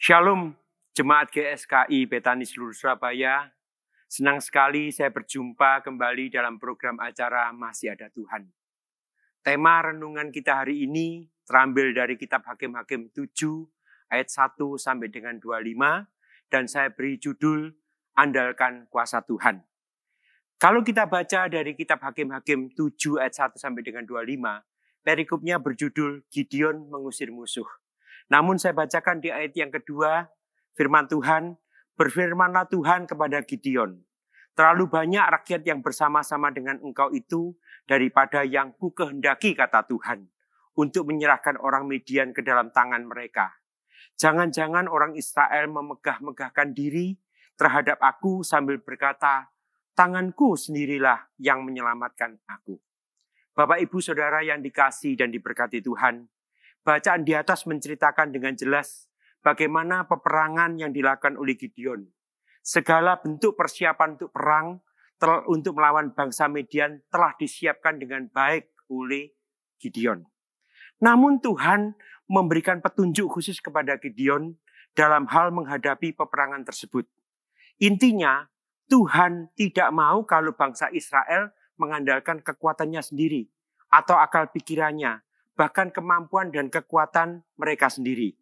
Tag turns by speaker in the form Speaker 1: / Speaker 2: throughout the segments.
Speaker 1: Shalom, Jemaat GSKI Betani seluruh Surabaya. Senang sekali saya berjumpa kembali dalam program acara Masih Ada Tuhan. Tema renungan kita hari ini terambil dari kitab Hakim-Hakim 7 ayat 1 sampai dengan 25 dan saya beri judul Andalkan Kuasa Tuhan. Kalau kita baca dari kitab Hakim-Hakim 7 ayat 1 sampai dengan 25, perikopnya berjudul Gideon mengusir musuh. Namun saya bacakan di ayat yang kedua, firman Tuhan, berfirmanlah Tuhan kepada Gideon, terlalu banyak rakyat yang bersama-sama dengan engkau itu daripada yang ku kehendaki, kata Tuhan, untuk menyerahkan orang Midian ke dalam tangan mereka. Jangan-jangan orang Israel memegah-megahkan diri terhadap aku sambil berkata, tanganku sendirilah yang menyelamatkan aku. Bapak, Ibu, Saudara yang dikasihi dan diberkati Tuhan, bacaan di atas menceritakan dengan jelas bagaimana peperangan yang dilakukan oleh Gideon. Segala bentuk persiapan untuk perang untuk melawan bangsa Midian telah disiapkan dengan baik oleh Gideon. Namun Tuhan memberikan petunjuk khusus kepada Gideon dalam hal menghadapi peperangan tersebut. Intinya, Tuhan tidak mau kalau bangsa Israel mengandalkan kekuatannya sendiri atau akal pikirannya, bahkan kemampuan dan kekuatan mereka sendiri.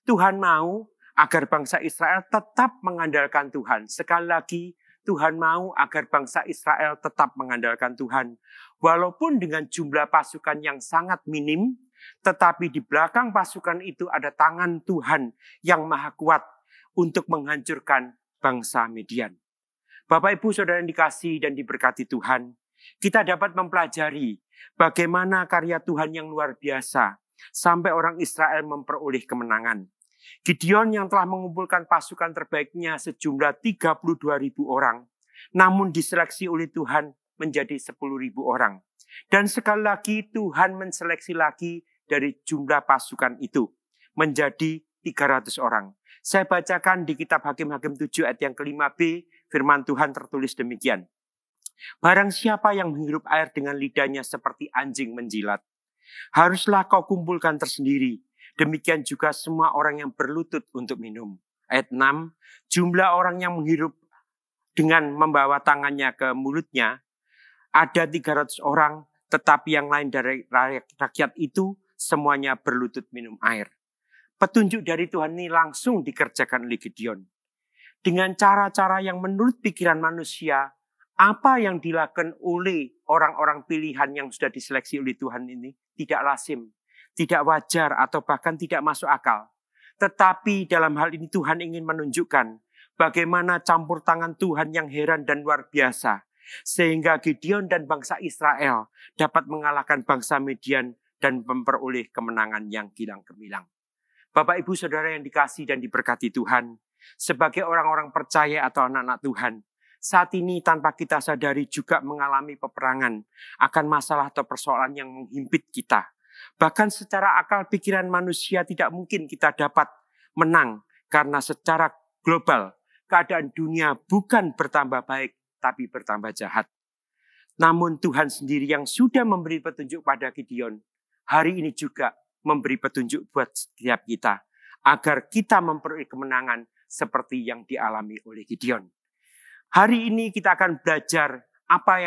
Speaker 1: Tuhan mau agar bangsa Israel tetap mengandalkan Tuhan. Sekali lagi, Tuhan mau agar bangsa Israel tetap mengandalkan Tuhan. Walaupun dengan jumlah pasukan yang sangat minim, tetapi di belakang pasukan itu ada tangan Tuhan yang maha kuat untuk menghancurkan bangsa Midian. Bapak, Ibu, Saudara yang dikasihi dan diberkati Tuhan, kita dapat mempelajari bagaimana karya Tuhan yang luar biasa sampai orang Israel memperoleh kemenangan. Gideon yang telah mengumpulkan pasukan terbaiknya sejumlah 32.000 orang, namun diseleksi oleh Tuhan menjadi 10.000 orang. Dan sekali lagi Tuhan menseleksi lagi dari jumlah pasukan itu menjadi 300 orang. Saya bacakan di kitab Hakim-Hakim 7 ayat yang ke-5b, firman Tuhan tertulis demikian. Barang siapa yang menghirup air dengan lidahnya seperti anjing menjilat, haruslah kau kumpulkan tersendiri. Demikian juga semua orang yang berlutut untuk minum. Ayat 6, jumlah orang yang menghirup dengan membawa tangannya ke mulutnya ada 300 orang, tetapi yang lain dari rakyat itu semuanya berlutut minum air. Petunjuk dari Tuhan ini langsung dikerjakan oleh Gideon. Dengan cara-cara yang menurut pikiran manusia, apa yang dilakukan oleh orang-orang pilihan yang sudah diseleksi oleh Tuhan ini tidak lazim, tidak wajar, atau bahkan tidak masuk akal. Tetapi dalam hal ini Tuhan ingin menunjukkan bagaimana campur tangan Tuhan yang heran dan luar biasa, sehingga Gideon dan bangsa Israel dapat mengalahkan bangsa Midian dan memperoleh kemenangan yang gilang gemilang. Bapak, Ibu, Saudara yang dikasihi dan diberkati Tuhan, sebagai orang-orang percaya atau anak-anak Tuhan, saat ini tanpa kita sadari juga mengalami peperangan akan masalah atau persoalan yang menghimpit kita. Bahkan secara akal pikiran manusia tidak mungkin kita dapat menang karena secara global keadaan dunia bukan bertambah baik tapi bertambah jahat. Namun Tuhan sendiri yang sudah memberi petunjuk pada Gideon, hari ini juga memberi petunjuk buat setiap kita agar kita memperoleh kemenangan seperti yang dialami oleh Gideon. Hari ini kita akan belajar apa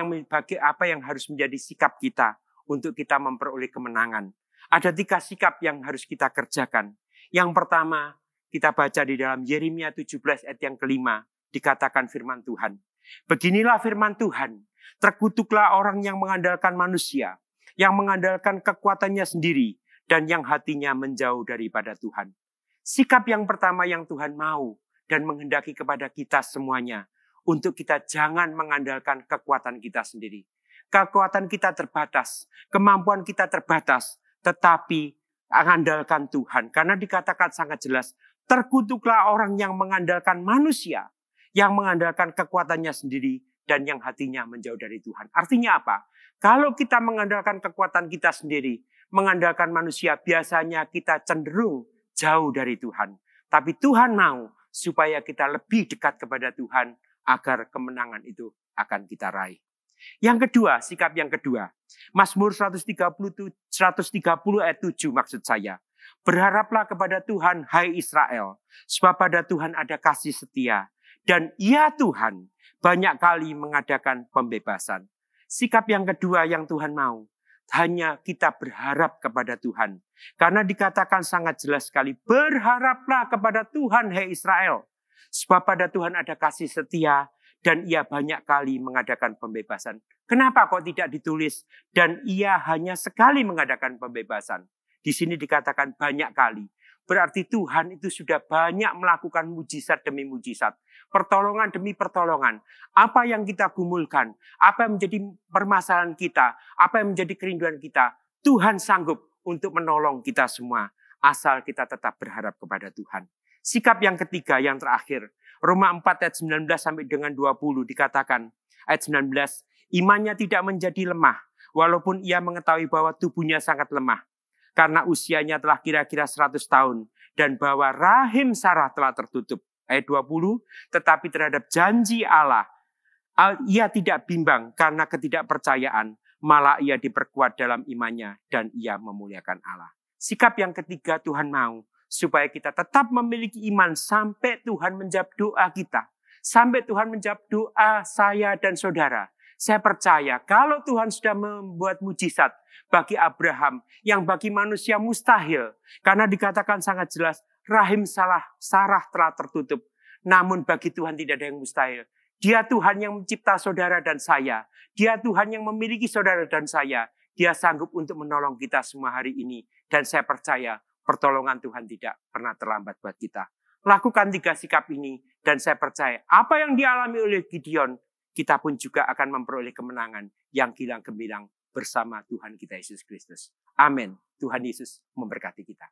Speaker 1: yang harus menjadi sikap kita untuk kita memperoleh kemenangan. Ada 3 sikap yang harus kita kerjakan. Yang pertama, kita baca di dalam Yeremia 17 ayat yang ke-5, dikatakan firman Tuhan. Beginilah firman Tuhan, terkutuklah orang yang mengandalkan manusia, yang mengandalkan kekuatannya sendiri, dan yang hatinya menjauh daripada Tuhan. Sikap yang pertama yang Tuhan mau dan menghendaki kepada kita semuanya, untuk kita jangan mengandalkan kekuatan kita sendiri. Kekuatan kita terbatas, kemampuan kita terbatas, tetapi andalkan Tuhan. Karena dikatakan sangat jelas, terkutuklah orang yang mengandalkan manusia, yang mengandalkan kekuatannya sendiri, dan yang hatinya menjauh dari Tuhan. Artinya apa? Kalau kita mengandalkan kekuatan kita sendiri, mengandalkan manusia, biasanya kita cenderung jauh dari Tuhan. Tapi Tuhan mau supaya kita lebih dekat kepada Tuhan, agar kemenangan itu akan kita raih. Yang kedua, sikap yang kedua. Mazmur 130 ayat 7 maksud saya. Berharaplah kepada Tuhan, hai Israel, sebab pada Tuhan ada kasih setia. Dan ia Tuhan banyak kali mengadakan pembebasan. Sikap yang kedua yang Tuhan mau, hanya kita berharap kepada Tuhan. Karena dikatakan sangat jelas sekali, berharaplah kepada Tuhan, hai Israel. Sebab pada Tuhan ada kasih setia dan ia banyak kali mengadakan pembebasan. Kenapa kok tidak ditulis dan ia hanya sekali mengadakan pembebasan? Di sini dikatakan banyak kali. Berarti Tuhan itu sudah banyak melakukan mujizat demi mujizat. Pertolongan demi pertolongan. Apa yang kita gumulkan, apa yang menjadi permasalahan kita, apa yang menjadi kerinduan kita, Tuhan sanggup untuk menolong kita semua. Asal kita tetap berharap kepada Tuhan. Sikap yang ketiga, yang terakhir. Roma 4 ayat 19 sampai dengan 20 dikatakan. Ayat 19, imannya tidak menjadi lemah. Walaupun ia mengetahui bahwa tubuhnya sangat lemah. Karena usianya telah kira-kira 100 tahun. Dan bahwa rahim Sarah telah tertutup. Ayat 20, tetapi terhadap janji Allah, ia tidak bimbang karena ketidakpercayaan. Malah ia diperkuat dalam imannya dan ia memuliakan Allah. Sikap yang ketiga Tuhan mau. Supaya kita tetap memiliki iman sampai Tuhan menjawab doa kita. Sampai Tuhan menjawab doa saya dan saudara. Saya percaya kalau Tuhan sudah membuat mujizat bagi Abraham yang bagi manusia mustahil. Karena dikatakan sangat jelas rahim Sarah telah tertutup. Namun bagi Tuhan tidak ada yang mustahil. Dia Tuhan yang mencipta saudara dan saya. Dia Tuhan yang memiliki saudara dan saya. Dia sanggup untuk menolong kita semua hari ini. Dan saya percaya pertolongan Tuhan tidak pernah terlambat buat kita. Lakukan 3 sikap ini dan saya percaya apa yang dialami oleh Gideon, kita pun juga akan memperoleh kemenangan yang gilang gemilang bersama Tuhan kita Yesus Kristus. Amin. Tuhan Yesus memberkati kita.